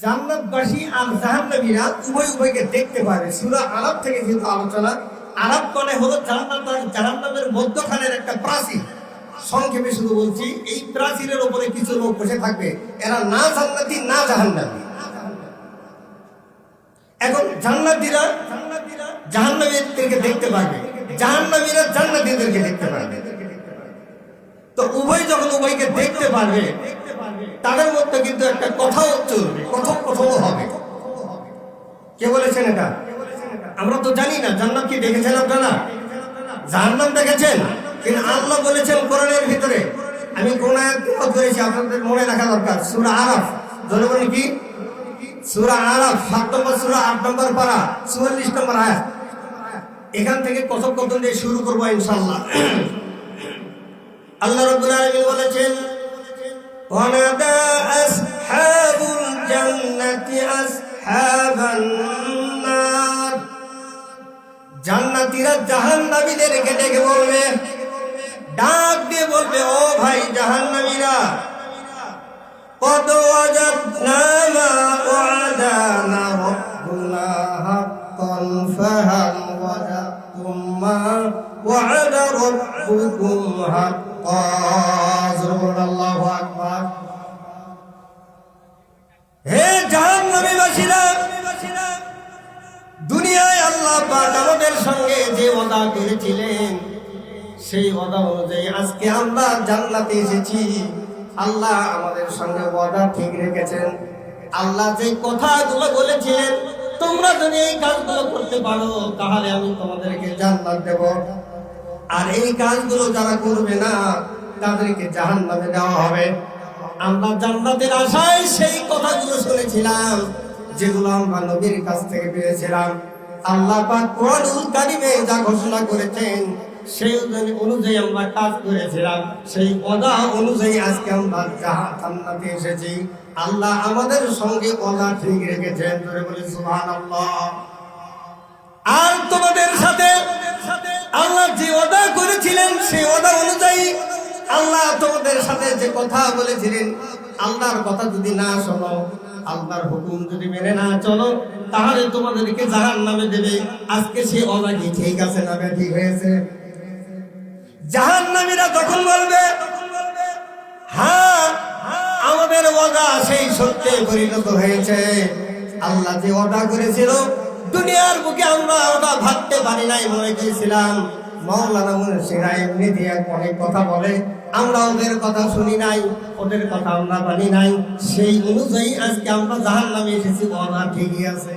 জান্নাতবাসী আর জাহান্নামীরা উভয় উভয়কে দেখতে পারে। সূরা আরাফ থেকে যেহেতু আলোচনা, আরাফ মানে হলো জান্নাত আর জাহান্নামের মধ্যখানের একটা প্রাচীর। সংক্ষেপে শুধু বলছি, এই প্রাচীরের উপরে কিছু লোক বসে থাকবে, এরা না জান্নাতি না জাহান্নামী। এখন জান্নাতীরা জাহান্নামীদেরকে দেখতে পারবে, জাহান্নামীরা জান্নাতীদেরকে দেখতে পারবে। তো উভয় যখন উভয়কে দেখতে পারবে, তাদের মধ্যে কিন্তু একটা কথাও চলবে, কথোপকথন হবে। কে বলেছেন এটা? আমরা তো জানি না। জান্নাত কি দেখেছেন আপনারা? জাহান্নাম দেখেছেন? কিন্তু আল্লাহ বলেছেন কোরআনের ভিতরে, আমি কোন আয়াত তেলাওয়াত করেছি, আপনাদের মনে রাখা দরকার। সূরা আরাফ, জনগণ কি? সূরা আরাফ ৭ নম্বর সূরা ৮ নম্বর পারা ৪৪ নম্বর আয়াত। এখান থেকে কথোপকথন দিয়ে শুরু করবো ইনশাআল্লাহ। আল্লাহ রাব্বুল আলামিন বলেছেন, ওয়ানাদা আসহাবুল জান্নাতি আসহাবান নার। জান্নাতীরা জাহান্নামীদেরকে ডেকে বলবে, ডাক দিয়ে বলবে, ও ভাই জাহান্নামীরা, কদ ওয়াজাদনা মা ওয়াদানা রাব্বুনা হাক্কান ফাহাল ওয়াজাদতুম মা ওয়াদা রাব্বুকুম হাক্কান। সুবহানাল্লাহু আকবার। হে জাহান্নামীবাসীরা, দুনিয়ায় আল্লাহ পাক আমাদের সঙ্গে যে ওয়াদা করেছিলেন, সেই ওয়াদা অনুযায়ী আজকে আমরা জান্নাতে এসেছি। আল্লাহ আমাদের সঙ্গে ওয়াদা ঠিক রেখেছেন। আল্লাহ যে কথাগুলো বলেছিলেন, তোমরা যদি এই কাজগুলো করতে পারো তাহলে আমি তোমাদেরকে জান্নাত দেব, আর এই কাজগুলো যারা করবে না তাদেরকে জাহান্নামে দেওয়া হবে। আমরা জান্নাতের আশায় সেই কথাগুলো শুনেছিলাম, যেগুলো আমরা নবীর কাছ থেকে পেয়েছিলাম। আল্লাহ পাক কোরআনুল কারীমে যা ঘোষণা করেছেন, সেই অনুযায়ী আমরা কাজ করেছিলাম। সেই ওয়াদা অনুযায়ী আজকে আমরা জান্নাতে এসেছি। আল্লাহ আমাদের সঙ্গে ওয়াদা ঠিক রেখেছেন। ধরে বলি সুবহানাল্লাহ। আর তোমাদের সাথে আল্লাহ যে ওয়াদা করেছিলেন, সেই ওয়াদা অনুযায়ী আল্লাহ তোমাদের সাথে যে কথা বলেছিলেন, আল্লাহর কথা যদি না শোনো, আল্লাহর হুকুম যদি মেনে না চলো, তাহলে তোমাদেরকে জাহান্নামে দেবে। আজকে সেই ওয়াদা কি ঠিক আছে না ঠিক হয়েছে? জাহান্নামীরা তখন বলবে, হ্যাঁ আমাদের ওয়াদা সেই সত্যে পরিণত হয়েছে। আল্লাহ যে ওয়াদা করেছিল, দুনিয়ার বুকে আমরা ওটা ভাবতে পারি নাই, মনে করেছিলাম মাওলানা মুন্সিরা এমনি দিয়ে অনেক কথা বলে, আমরা ওদের কথা শুনি নাই, ওদের কথা আমরা মানি নাই। সেই অনুযায়ী আজকে আমরা জাহান্নামে এসেছি। ওয়াদা ঠিকই আছে।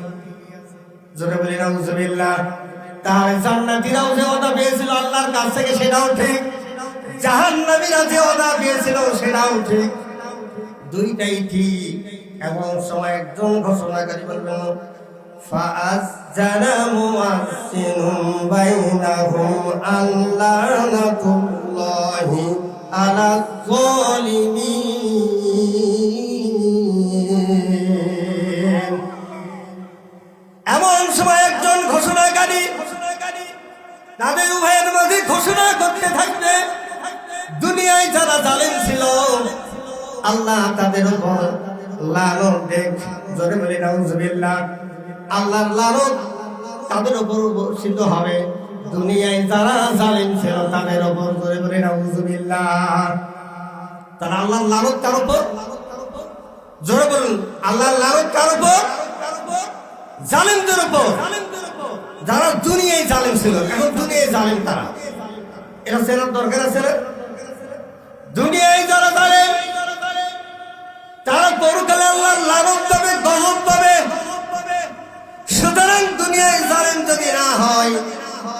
জোরে বলি নাউজুবিল্লাহ। তাহলে জান্নাতীরাও যে ওয়াদা পেয়েছিল আল্লাহর কাছ থেকে, সেটাও ঠিক। জাহান্নামীরা যে ওয়াদা পেয়েছিল, সেটাও ঠিক। দুইটাই ঠিক। এমন সময় একজন ঘোষণাকারী বলবেন, ফাআযানা মুআজ্জিনুম বাইনাহুম আল্লানাতুল্লাহি আলাল যালিমিন। এমন সময় একজন ঘোষণাকারী তাদের উভয়ের মাঝে ঘোষণা করতে থাকবে, দুনিয়ায় যারা জালেম ছিল আল্লাহ তাদের উপর লানত দেখ। জোরে বলি নাউজুবিল্লাহ। আল্লাহর লানত তাদের উপর বর্ষিত হবে। দুনিয়ায় যারা জালেম ছিল তাদের উপর। জোরে বলি নাউজুবিল্লাহ। তারা আল্লাহর লানত কার উপর? জোরে বলুন, আল্লাহর লানত কার উপর? জালেমদের উপর। যারা দুনিয়ায় জালেম ছিল, এখন দুনিয়ায় জালেম তারা। এটা চেনার দরকার আছে না? দুনিয়ায় যারা জালেম, তারা পরকালে আল্লাহর লানত পাবে, গজব পাবে। সুতরাং দুনিয়ায় জালেম যদি না হয়,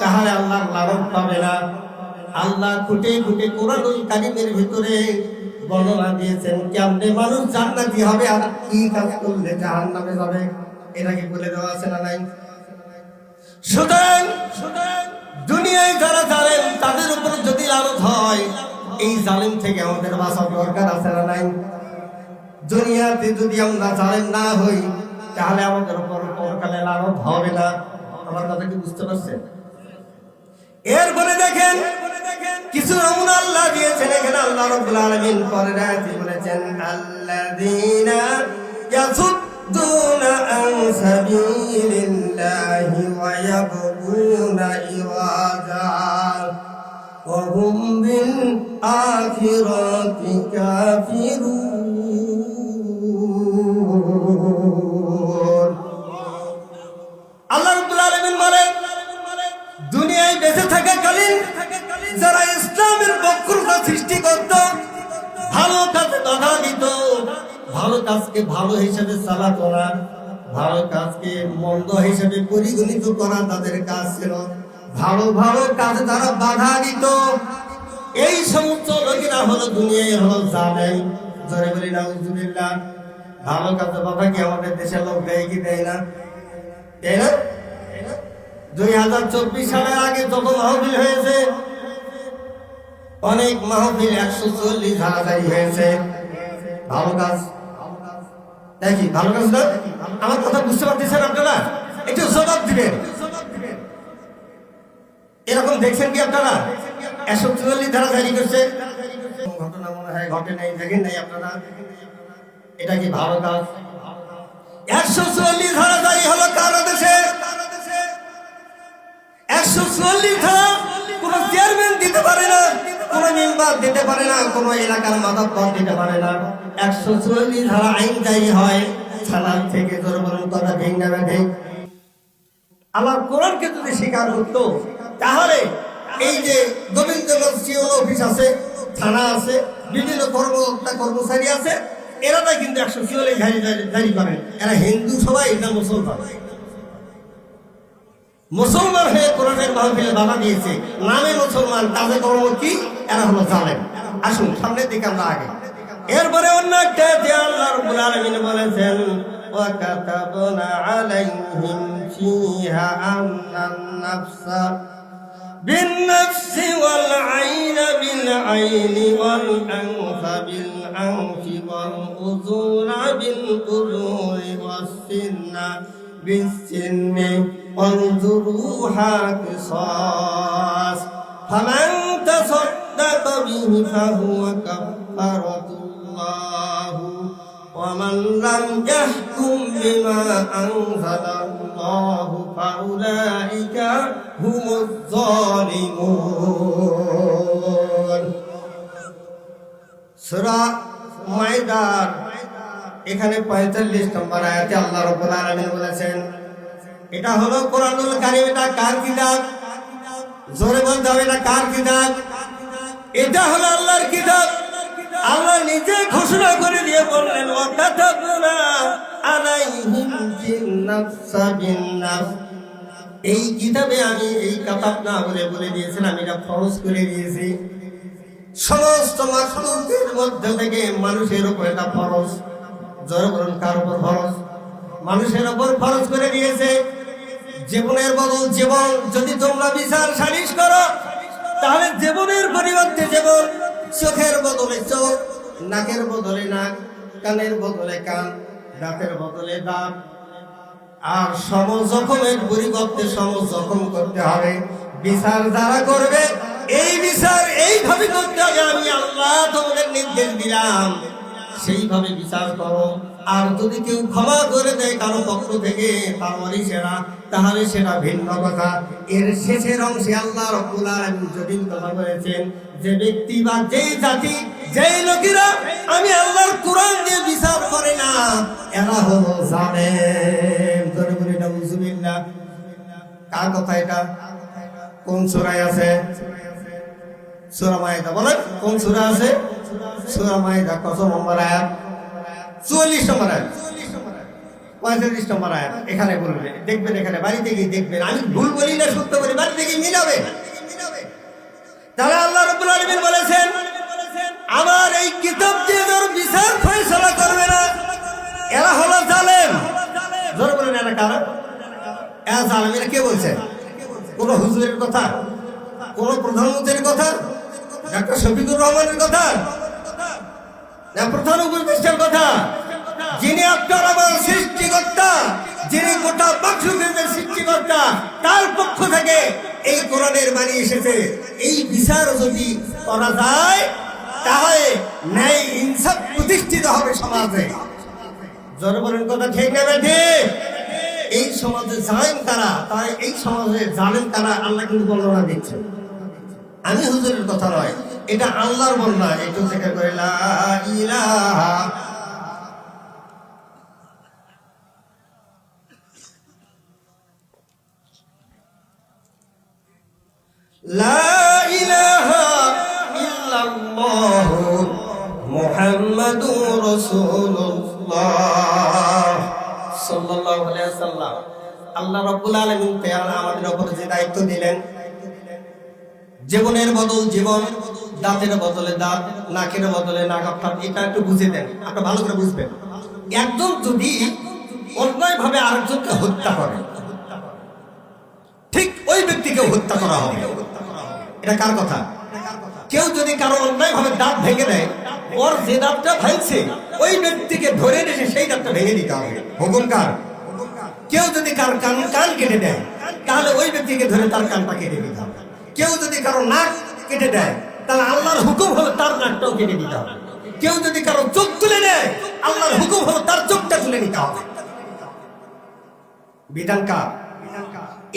তাহলে আল্লাহর লানত পাবে না। আল্লাহ খুঁটে খুঁটে কোরআনুল কারীমের ভিতরে বর্ণনা দিয়েছেন কেমনে মানুষ জান্নাতি হবে আর কি কাজ করলে জাহান্নামে যাবে। এটা কি বলে দেওয়া আছে না নাই? সুতরাং দুনিয়ায় যারা জালেম, তাদের উপর যদি লানত হয়, এই জালেম থেকে আমাদের বাঁচার দরকার আছে না নাই? দুনিয়াতে যদি আমরা জালেম না হই, তাহলে আমাদের উপর পরকালে লানত হবে না। আমার কথা কি বুঝতে পারছেন? এরপরে দেখেন কিছু নমুনা আল্লাহ দিয়েছেন এখানে। আল্লাহ রাব্বুল আলামিন পরের আয়াতে বলেছেন, আল্লাযীনা ইয়াসুদ্দুনা আন সাবিলিল্লাহি ওয়া ইয়াবগুনা ইওয়াজা ওয়া হুম বিল আখিরাতি কাফিরুন। আল্লাহ রাব্বুল আলামিন বলেন, দুনিয়ায় বেঁচে থাকাকালীন যারা ইসলামের বক্রতা সৃষ্টি করত, ভালো কাজে বাধা দিত, ভালো কাজকে ভালো হিসেবে চালাতো না, ভালো কাজকে মন্দ হিসেবে পরিগণিত করা তাদের কাজ ছিল, ভালো ভালো কাজে তারা বাধা দিত, এই সমস্ত লোকেরা হলো দুনিয়ায় হলো জালেম। জোরে বলি নাউজুবিল্লাহ। ভালো কাজে বাধা কি আমাদের দেশের লোক দেয় কি দেয় না? দেয় না? 2024 সালের আগে যত মাহফিল হয়েছে, অনেক মাহফিল 140 হাজারি হয়েছে। ভালো কাজ দেখি, ভালো কাজ না? আমার কথা বুঝতে পারতেছেন আপনারা? একটু জবাব দিবেন। এরকম দেখছেন কি আপনারা? 140 ধারা জারি করছে, ঘটনা মনে হয় ঘটে নাই, দেখেন নাই আপনারা? এটা কি ভালো কাজ? 140 ধারা জারি হলো কার দেশে? 140 ধারা কোন চেয়ারম্যান দিতে পারে না, কোন মেম্বার দিতে পারে না, কোন এলাকার মাতব্বর দিতে পারে না। 140 ধারা আইন জারি হয় ছালাল থেকে। জোর বলুন কথা ঠিক না ঠিক? আল্লাহর কোরআনকে যদি স্বীকার করতো, তাহলে এই যে গোবিন্দগঞ্জ সিও অফিস আছে, থানা আছে, বিভিন্ন কর্মকর্তা কর্মচারী আছে, এরা না কিন্তু 140 জারি করেন। এরা হিন্দু সবাই না মুসলমান? মুসলমান হয়ে কোরআনের মাহফিলে বাধা দিয়েছে, নামে মুসলমান, কাজে কর্ম কি? এরা হলো জালেম। আসুন সামনের দিকে আমরা আগে। এরপরে অন্য একটা যে আল্লাহ রাব্বুল আলামিন বলেছেন, ওয়া কাতাবনা আলাইহিম ফিহা আন্নান নাফসা বিন নাফসি ওয়াল আইনা বিল আইনি ওয়াল আনফা বিল আনফি ওয়াল উযুনা বিল উযুনি ওয়াস সিন্না বিস সিন্নি ওয়ানজুরুহা কিসাস ফামান তাসাদ্দাকা বিহি ফাহুয়া কাফারাতুল্লাহু ওয়া মান লাম ইয়াহকুম বিমা আনজালাল্লাহু ফাউলাইকা হুমুজ জালিমুন। সূরা মাইদার এখানে 45 নম্বর আয়াতে আল্লাহ রাব্বুল আলামিন বলেছেন, এটা হলো কোরআনুল কারীম। এটা কার কিতাব? জোরে বলতে হবে, এটা কার কিতাব? এটা হলো আল্লাহর কিতাব। আল্লাহ নিজে ঘোষণা করে দিয়ে বললেন, ওয়া কাতাবনা আলাইহিম ফিন-নাফসা বিন-নাফস। এই কিতাবে আমি এই কাতাব না বলে দিয়েছিলাম, এটা ফরজ করে দিয়েছি সমস্ত মাখলুকের মধ্যে থেকে মানুষের উপর এটা ফরজ। জোরে বলুন, কার উপর ফরজ? মানুষের উপর ফরজ করে দিয়েছে। জীবনের বদল জীবন। যদি তোমরা বিচার সালিশ করো, তাহলে জীবনের পরিবর্তে জীবন, চোখের বদলে চোখ, নাকের বদলে নাক, কানের বদলে কান, দাঁতের বদলে দাঁত, আর সমজখমের পরিবর্তে সমজখম করতে হবে। বিচার যারা করবে, এই বিচার এইভাবে করতে হবে। আমি আল্লাহ তোমাদের নির্দেশ দিলাম, সেইভাবে বিচার করো। আর যদি কেউ ক্ষমা করে দেয় কারো পক্ষ থেকে, তাহলে সেটা ভিন্ন কথা। এর শেষের অংশে আল্লাহ রাব্বুল আলামিন জটিল কথা বলেছেন, যে ব্যক্তি বা যেই জাতি, যেই লোকেরা আমি আল্লাহর কোরআন দিয়ে বিচার করে না, এরা হলো জালেম। জোরে বলি নাউজুবিল্লাহ। কার কথা এটা? কোন সূরায় আছে? সূরা মাইদা। বলেন কোন সূরা আছে? সূরা মাইদা কত নম্বর আয়াত? 44 নম্বর আয়াত, 45 নম্বর আয়াত। এখানে বলবে, দেখবেন, এখানে বাড়িতে গিয়ে দেখবেন। আমি ভুল বলি না সত্য বলি, বাড়িতে গিয়ে মিলাবে। তাহলে আল্লাহ রাব্বুল আলামিন বলেছেন, আমার এই কিতাব দিয়ে যারা বিচার ফয়সালা করবে না, এরা হলো জালেম। জোরে বলেন, এরা কারা? এরা জালেম। এরা কে বলছে? কোন হুজুরের কথা? কোন প্রধানমন্ত্রীর কথা? ডাক্তার শফিকুর রহমানের কথা? না প্রধান উপদেষ্টার কথা? যিনি আপনার আমার সৃষ্টিকর্তা, যিনি গোটা মাখলুকের সৃষ্টিকর্তা, তার পক্ষ থেকে এই কোরআনের বাণী এসেছে। এই বিচার যদি করা যায়, তাহলে ন্যায় ইনসাফ প্রতিষ্ঠিত হবে সমাজে। জোরে বলেন কথা ঠিক না ঠিক? এই সমাজে জালেম কারা, তাই এই সমাজে জালেম কারা আল্লাহ কিন্তু বর্ণনা দিচ্ছেন। আমি হুজুরের কথা নয়, এটা আল্লাহর বর্ণনা। একটু থেকে করে লা ইলাহা লা ইলাহা ইল্লাল্লাহু মুহাম্মাদুর রাসূলুল্লাহ সাল্লাল্লাহু আলাইহি ওয়াসাল্লাম। আল্লাহ রাব্বুল আলামিন আমাদের উপর যে দায়িত্ব দিলেন, জীবনের বদল জীবন, দাঁতের বদলে দাঁত, নাকের বদলে নাক, অর্থাৎ এটা একটু বুঝে দেন, আপনি ভালো করে বুঝবেন। একজন যদি অন্যায় ভাবে আরেকজনকে হত্যা করে, ঠিক ওই ব্যক্তিকে হত্যা করা হবে। এটা কার কথা? কেউ যদি কারো অন্যায় ভাবে দাঁত ভেঙে দেয়, ওর যে দাঁতটা ভাঙছে ওই ব্যক্তিকে ধরে এসে সেই দাঁতটা ভেঙে দিতে হবে। হুকুম কার? কেউ যদি কারো কান কেটে দেয়, তাহলে ওই ব্যক্তিকে ধরে তার কানটা কেটে দিতে হবে। কেউ যদি কারো নাক কেটে দেয়, তাহলে আল্লাহর হুকুম হলো তার নাকটাও কেটে দিতে হবে। কেউ যদি কারো চোখ তুলে দেয়, আল্লাহর হুকুম হলো তার চোখটা তুলে নিতে হবে। বিধান কার?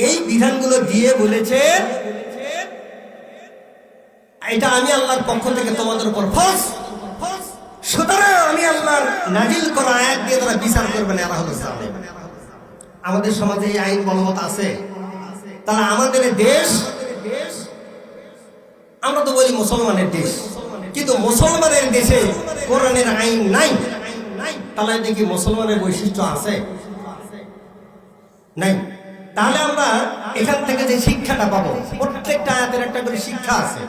এই বিধানগুলো দিয়ে বলেছে এটা আমি আল্লাহর পক্ষ থেকে তোমাদের উপর ফরজ। সুতরাং আমি আল্লাহর নাজিল করা আয়াত দিয়ে তারা বিচার করবে না, এরা হলো জালেম। আমাদের সমাজে এই আইন বলবৎ আছে। তারা আমাদের দেশ, আমরা তো বলি মুসলমানের দেশ, কিন্তু মুসলমানের দেশে কোরআনের আইন নাই। তাহলে এটা কি মুসলমানের বৈশিষ্ট্য আছে? নাই। তাহলে আমরা এখান থেকে যে শিক্ষাটা পাবো, প্রত্যেকটা আয়াতের একটা করে শিক্ষা আছে।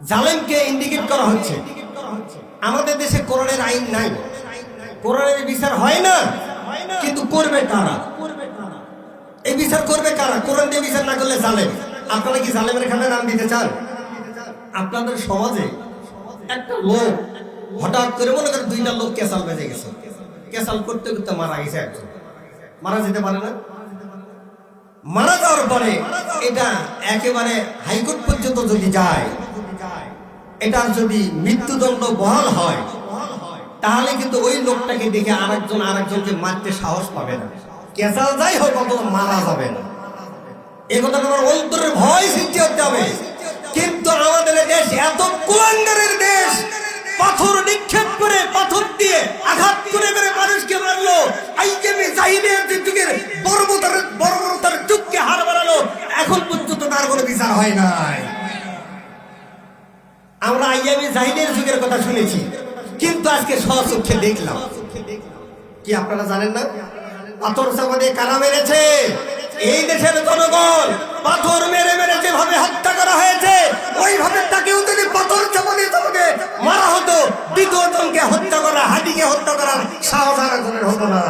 জালেমকে ইন্ডিকেট করা হচ্ছে। আমাদের দেশে কোরআনের আইন নাই, কোরআনের বিচার হয় না, কিন্তু করবে কারা? এই বিচার করবে কারা? কোরআন দিয়ে বিচার না করলে জালেম। আপনারা কি জালেমের এখানে নাম দিতে চান? আপনাদের সমাজে একটা লোক হঠাৎ করে, মনে করেন দুইটা লোক কেসাল বেজে গেছে, কেসাল করতে করতে মারা গেছে একজন। মারা যেতে পারে না? মারা যাওয়ার পরে এটা একেবারে হাইকোর্ট পর্যন্ত যদি যায়, এটার যদি মৃত্যুদণ্ড বহাল হয়, তাহলে কিন্তু ওই লোকটাকে দেখে আরেকজনকে মারতে সাহস পাবে না। কেসাল যাই হোক, কত মারা যাবে না। এই কথাটা আমার অন্তরের ভয় সৃষ্টি হতে হবে। কিন্তু আমাদের দেশ এত কুলাঙ্গারের দেশ, পাথর নিক্ষেপ করে, পাথর দিয়ে আঘাত করে করে মানুষকে মারলো। আইএমএ জাহিদের যুগের বর্বরতার যুগকে হার বাড়ালো। এখন পর্যন্ত তার কোনো বিচার হয় নাই। আমরা আইএমএ জাহিদের যুগের কথা শুনেছি, কিন্তু আজকে স্বচক্ষে দেখলাম। কি আপনারা জানেন না পাথর চাপা দিয়ে কারা মেরেছে? এই দেশের জনগণ। পাথর মেরে মেরে যেভাবে হত্যা করা হয়েছে, ওইভাবে তাকেও যদি পাথর চাপা দিয়ে মারা হতো, দ্বিতীয় জনকে হত্যা করা, হাডিকে হত্যা করার সাহস আর একজনের হতো না।